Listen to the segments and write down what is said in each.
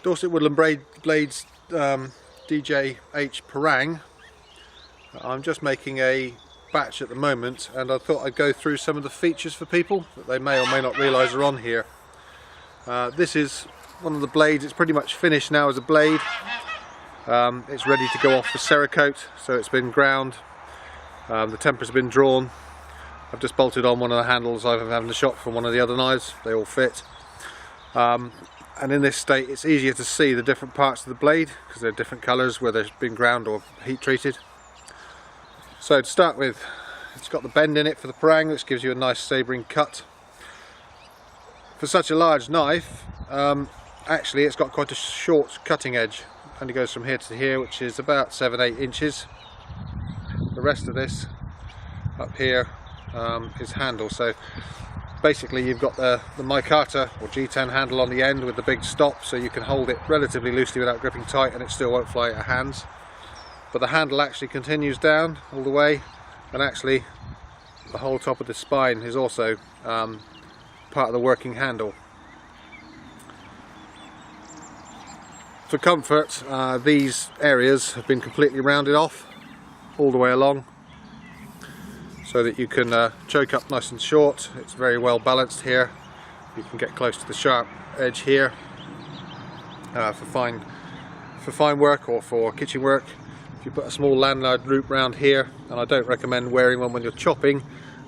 Dorset Woodland Blades DJH Parang. I'm just making a batch at the moment, and I thought I'd go through some of the features for people that they may or may not realise are on here. This is one of the blades. It's pretty much finished now as a blade. It's ready to go off the Cerakote, so it's been ground. The temper's been drawn. I've just bolted on one of the handles I've had in the shop from one of the other knives. They all fit. And in this state it's easier to see the different parts of the blade because they're different colours, whether it's been ground or heat treated. So to start with, it's got the bend in it for the parang, which gives you a nice sabering cut. For such a large knife, actually it's got quite a short cutting edge. It only goes from here to here, which is about 7-8 inches. The rest of this up here is handle. So basically you've got the micarta or G10 handle on the end with the big stop, so you can hold it relatively loosely without gripping tight and it still won't fly out of hands. But the handle actually continues down all the way, and actually the whole top of the spine is also part of the working handle. For comfort, these areas have been completely rounded off all the way along, so that you can choke up nice and short. It's very well balanced here. You can get close to the sharp edge here for fine work or for kitchen work. If you put a small lanyard loop round here, and I don't recommend wearing one when you're chopping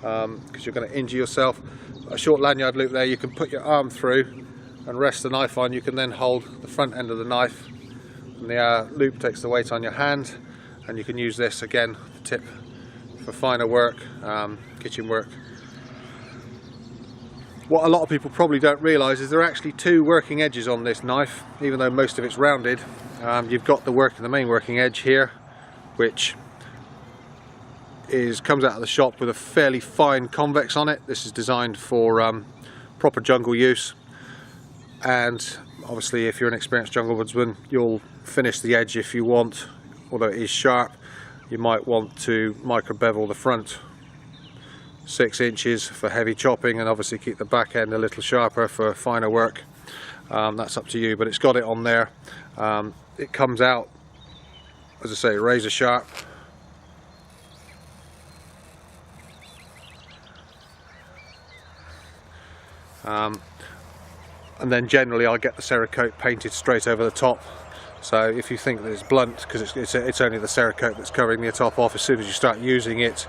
because you're going to injure yourself. A short lanyard loop there you can put your arm through and rest the knife on. You can then hold the front end of the knife, and the loop takes the weight on your hand, and you can use this again, the tip, for finer work, kitchen work. What a lot of people probably don't realise is there are actually two working edges on this knife, even though most of it's rounded. You've got the main working edge here, which comes out of the shop with a fairly fine convex on it. This is designed for proper jungle use, and obviously if you're an experienced jungle woodsman, you'll finish the edge if you want. Although it is sharp, you might want to micro bevel the front 6 inches for heavy chopping, and obviously keep the back end a little sharper for finer work. That's up to you, but it's got it on there. It comes out, as I say, razor sharp. And then generally I get the Cerakote painted straight over the top. So if you think that it's blunt, because it's only the Cerakote that's covering the top off, as soon as you start using it,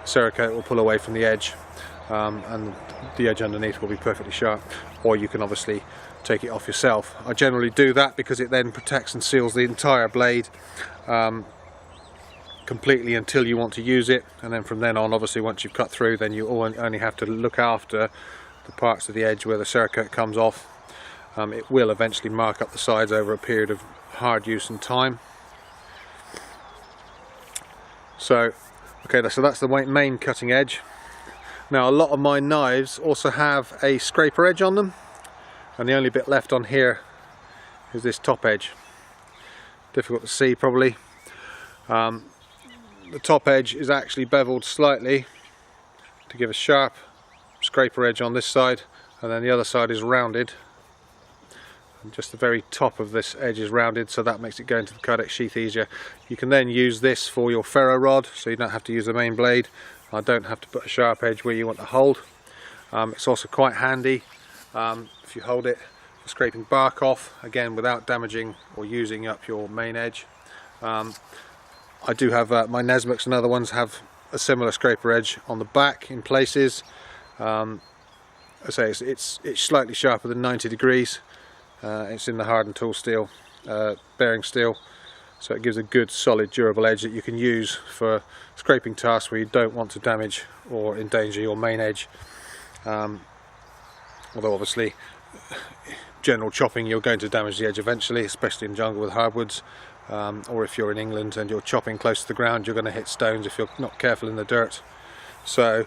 the Cerakote will pull away from the edge, and the edge underneath will be perfectly sharp. Or you can obviously take it off yourself. I generally do that because it then protects and seals the entire blade completely until you want to use it, and then from then on, obviously once you've cut through, then you only have to look after the parts of the edge where the Cerakote comes off. It will eventually mark up the sides over a period of hard use and time. So okay, so that's the main cutting edge. Now a lot of my knives also have a scraper edge on them, and the only bit left on here is this top edge. Difficult to see probably. The top edge is actually beveled slightly to give a sharp scraper edge on this side, and then the other side is rounded. Just the very top of this edge is rounded, so that makes it go into the Kydex sheath easier. You can then use this for your ferro rod, so you don't have to use the main blade. I don't have to put a sharp edge where you want to hold. It's also quite handy if you hold it for scraping bark off, again without damaging or using up your main edge. I do have my Nesmux and other ones have a similar scraper edge on the back in places. I say it's slightly sharper than 90 degrees. It's in the hardened tool steel, bearing steel, so it gives a good solid durable edge that you can use for scraping tasks where you don't want to damage or endanger your main edge. Although obviously general chopping you're going to damage the edge eventually, especially in jungle with hardwoods, or if you're in England and you're chopping close to the ground, you're going to hit stones if you're not careful in the dirt. So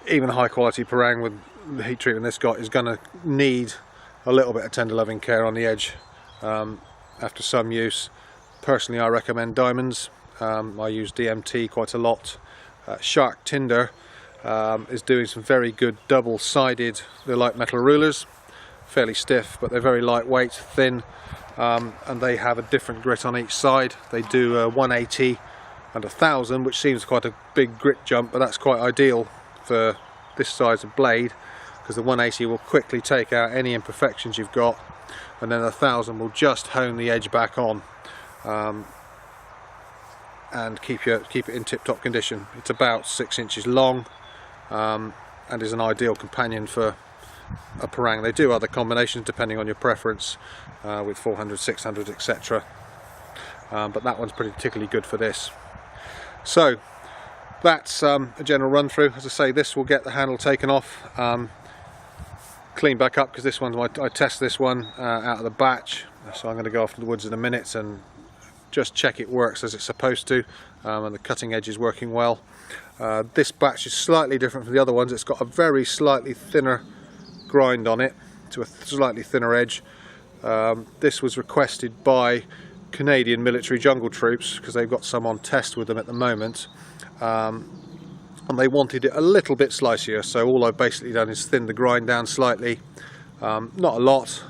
even a high quality parang with the heat treatment this got is going to need a little bit of tender loving care on the edge after some use. Personally I recommend diamonds. I use DMT quite a lot. Shark Tinder is doing some very good double-sided, they're like metal rulers. fairly stiff, but they're very lightweight, thin, and they have a different grit on each side. They do 180 and 1000, which seems quite a big grit jump, but that's quite ideal for this size of blade, because the 180 will quickly take out any imperfections you've got, and then 1000 will just hone the edge back on, and keep it in tip-top condition. It's about 6 inches long, and is an ideal companion for a parang. They do other combinations depending on your preference, with 400, 600, etc. But that one's particularly good for this. So that's a general run through. As I say, this will get the handle taken off, clean back up, because this one, I test this one out of the batch, so I'm going to go off to the woods in a minute and just check it works as it's supposed to, and the cutting edge is working well. This batch is slightly different from the other ones. It's got a very slightly thinner grind on it, to a slightly thinner edge. This was requested by Canadian military jungle troops, because they've got some on test with them at the moment, and they wanted it a little bit slicier, so all I've basically done is thin the grind down slightly, not a lot,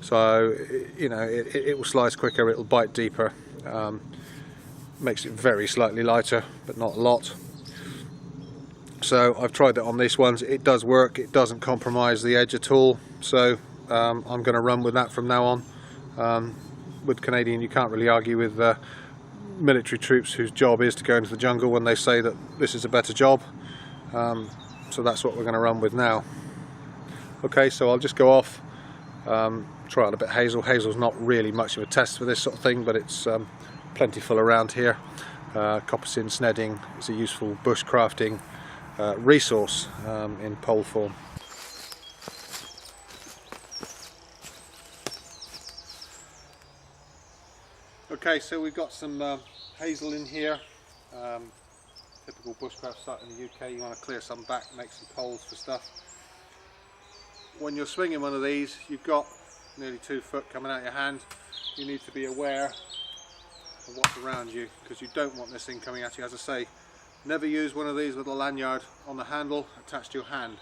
so you know, it will slice quicker, it will bite deeper, makes it very slightly lighter, but not a lot. So I've tried that on these ones. It does work, it doesn't compromise the edge at all, so I'm going to run with that from now on. With Canadian, you can't really argue with military troops whose job is to go into the jungle when they say that this is a better job, so that's what we're going to run with now. Okay, so I'll just go off, try out a bit of hazel. Hazel's not really much of a test for this sort of thing, but it's plentiful around here. Copper sin snedding is a useful bushcrafting resource in pole form. Okay, so we've got some hazel in here. Typical bushcraft site in the UK, you want to clear some back, make some poles for stuff. When you're swinging one of these, you've got nearly 2 foot coming out your hand. You need to be aware of what's around you, because you don't want this thing coming at you. As I say, never use one of these with a lanyard on the handle attached to your hand.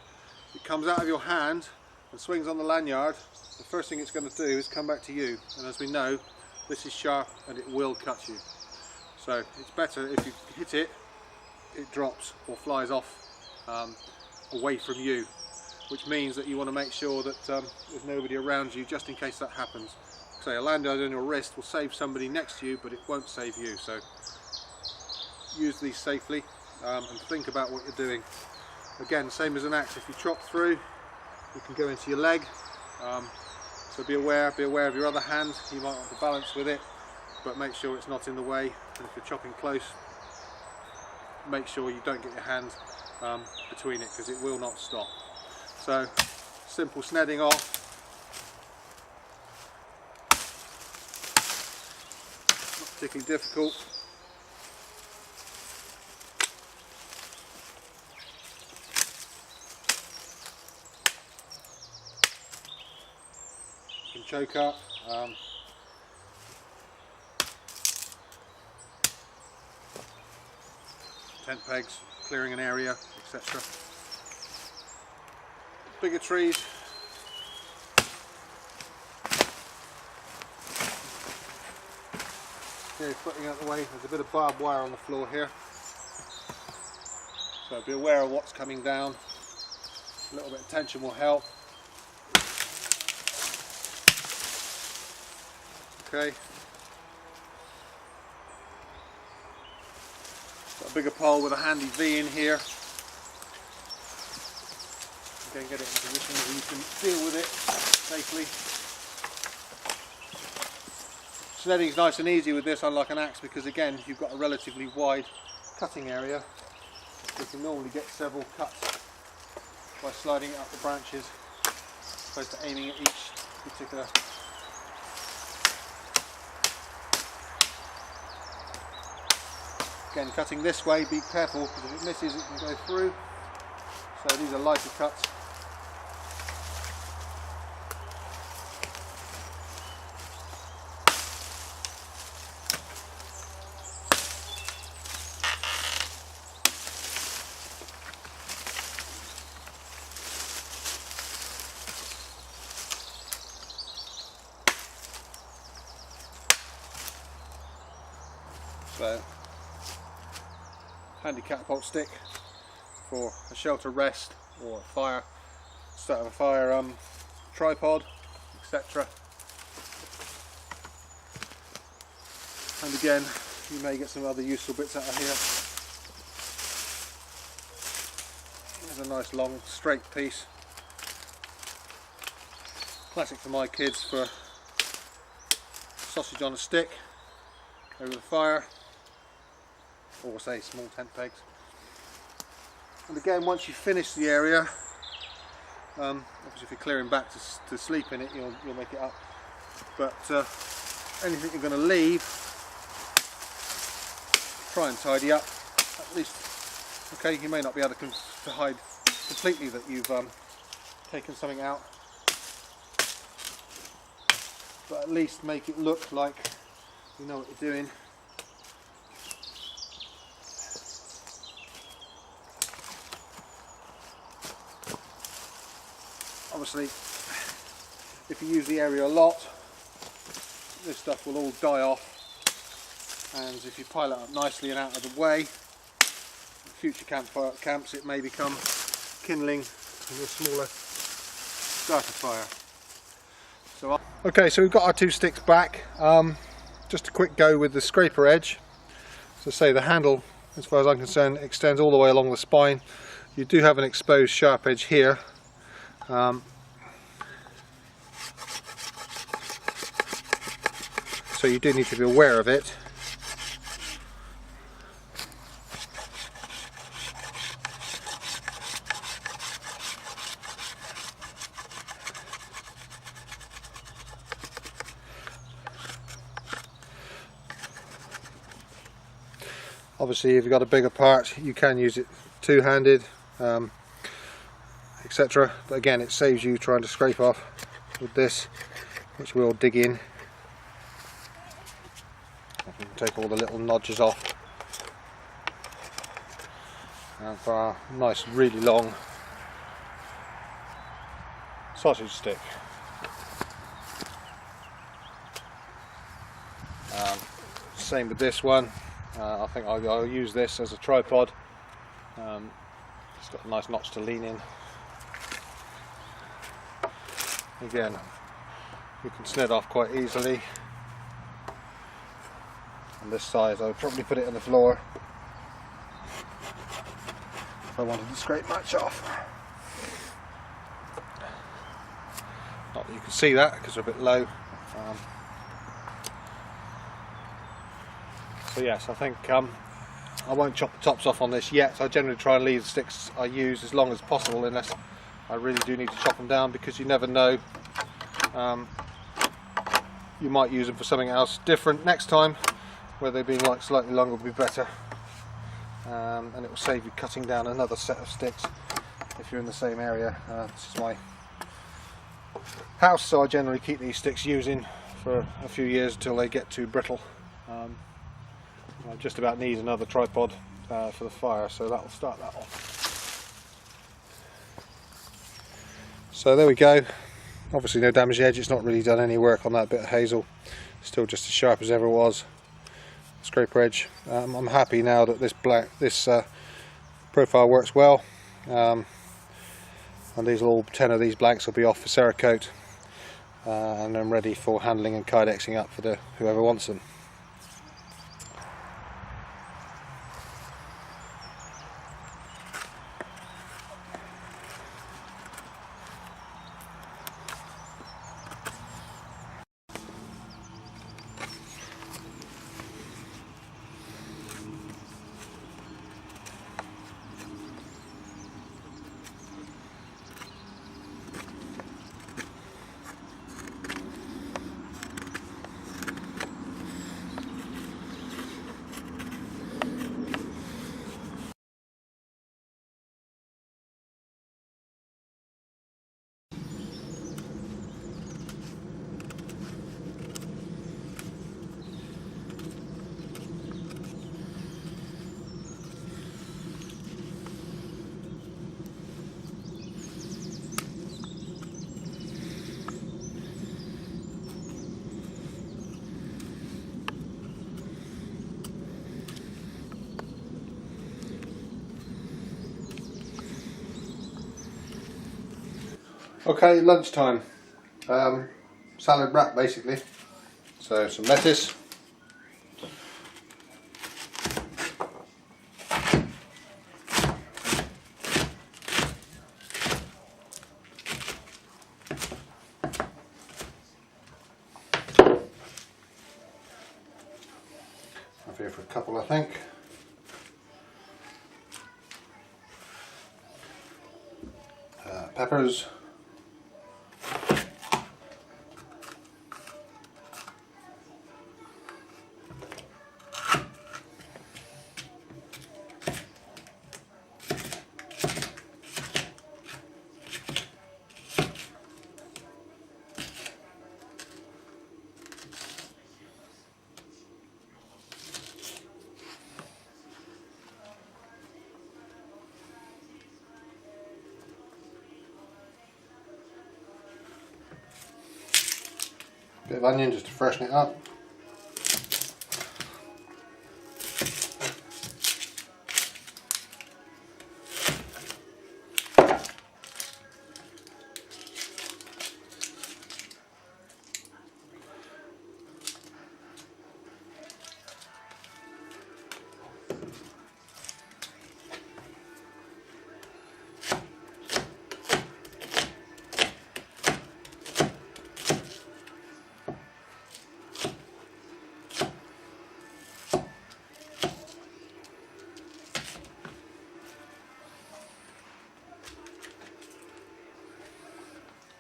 It comes out of your hand and swings on the lanyard. The first thing it's going to do is come back to you, and as we know, this is sharp and it will cut you. So it's better if you hit it, it drops or flies off away from you, which means that you want to make sure that there's nobody around you, just in case that happens. Say a lanyard on your wrist will save somebody next to you, but it won't save you. So use these safely, and think about what you're doing. Again, same as an axe, if you chop through, you can go into your leg. So be aware of your other hand. You might want to balance with it, but make sure it's not in the way. And if you're chopping close, make sure you don't get your hand between it, because it will not stop. So simple snedding off. Not particularly difficult. Choke up, tent pegs, clearing an area, etc. Bigger trees, okay, footing out the way. There's a bit of barbed wire on the floor here, so be aware of what's coming down. A little bit of tension will help. Okay. Got a bigger pole with a handy V in here. Again, get it in position where you can deal with it safely. Snedding is nice and easy with this, unlike an axe, because again, you've got a relatively wide cutting area. You can normally get several cuts by sliding it up the branches, as opposed to aiming at each particular. Again, cutting this way, be careful, because if it misses it can go through. So these are lighter cuts. So, handy catapult stick for a shelter rest or a fire, start of a fire tripod, etc. And again, you may get some other useful bits out of here. There's a nice long straight piece. Classic for my kids for sausage on a stick over the fire, or say small tent pegs. And again, once you finish the area, obviously if you're clearing back to sleep in it, you'll make it up. But anything you're going to leave, try and tidy up at least. Okay, you may not be able to hide completely that you've taken something out, but at least make it look like you know what you're doing. Obviously, if you use the area a lot, this stuff will all die off, and if you pile it up nicely and out of the way, future camps it may become kindling in a smaller starter fire. So, okay, so we've got our two sticks back. Just a quick go with the scraper edge. So say the handle, as far as I'm concerned, extends all the way along the spine. You do have an exposed sharp edge here. So you do need to be aware of it. Obviously, if you've got a bigger part, you can use it two-handed, etc. But again, it saves you trying to scrape off with this, which we'll dig in. I can take all the little notches off. And for our nice, really long sausage stick. Same with this one. I think I'll use this as a tripod. It's got a nice notch to lean in. Again, you can sned off quite easily. On this side, I would probably put it on the floor if I wanted to scrape much off. Not that you can see that because they're a bit low. So yes, I think I won't chop the tops off on this yet. I generally try and leave the sticks I use as long as possible, unless I really do need to chop them down, because you never know. You might use them for something else different next time, where they being like slightly longer would be better, and it will save you cutting down another set of sticks if you're in the same area. This is my house, so I generally keep these sticks using for a few years until they get too brittle. I just about need another tripod for the fire, so that'll start that off. So there we go. Obviously no damage to the edge, it's not really done any work on that bit of hazel, still just as sharp as ever was. Scraper edge. I'm happy now that this profile works well, and these all 10 of these blanks will be off for Cerakote, and I'm ready for handling and kydexing up for whoever wants them. Okay, lunchtime. Salad wrap basically. So some lettuce. I've here for a couple, I think. Peppers. Bit of onion just to freshen it up.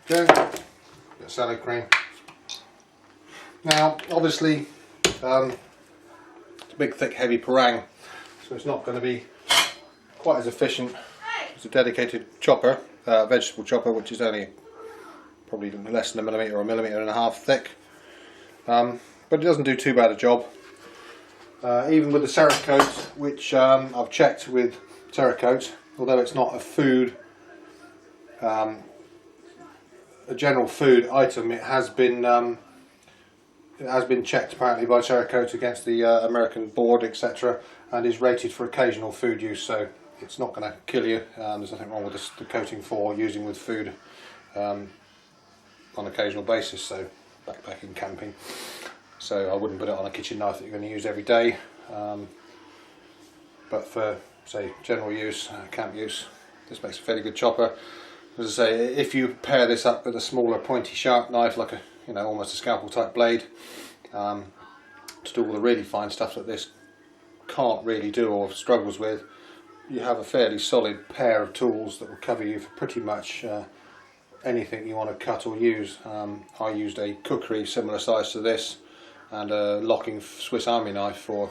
Bit of salad cream. Now, obviously, it's a big, thick, heavy parang, so it's not going to be quite as efficient as a dedicated chopper, vegetable chopper, which is only probably less than a millimetre or a millimetre and a half thick. But it doesn't do too bad a job. Even with the Cerakote, which I've checked with Cerakote, although it's not a food, a general food item, it has been checked apparently by Cerakote against the American board, etc., and is rated for occasional food use, so it's not going to kill you. There's nothing wrong with the coating for using with food on an occasional basis, so backpacking, camping. So I wouldn't put it on a kitchen knife that you're going to use every day, but for, say, general use, camp use, this makes a fairly good chopper. As I say, if you pair this up with a smaller pointy sharp knife, like a, you know, almost a scalpel type blade, to do all the really fine stuff that this can't really do or struggles with, you have a fairly solid pair of tools that will cover you for pretty much anything you want to cut or use. I used a cookery similar size to this and a locking Swiss Army knife for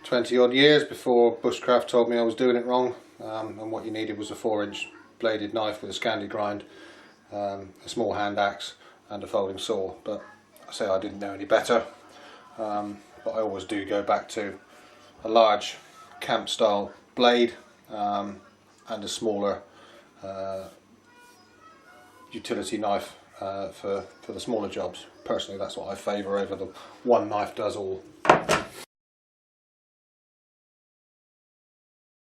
20 odd years before Bushcraft told me I was doing it wrong, and what you needed was a 4-inch bladed knife with a Scandi grind, a small hand axe and a folding saw. But I say I didn't know any better, but I always do go back to a large camp style blade and a smaller utility knife for the smaller jobs. Personally, that's what I favour over the one knife does all.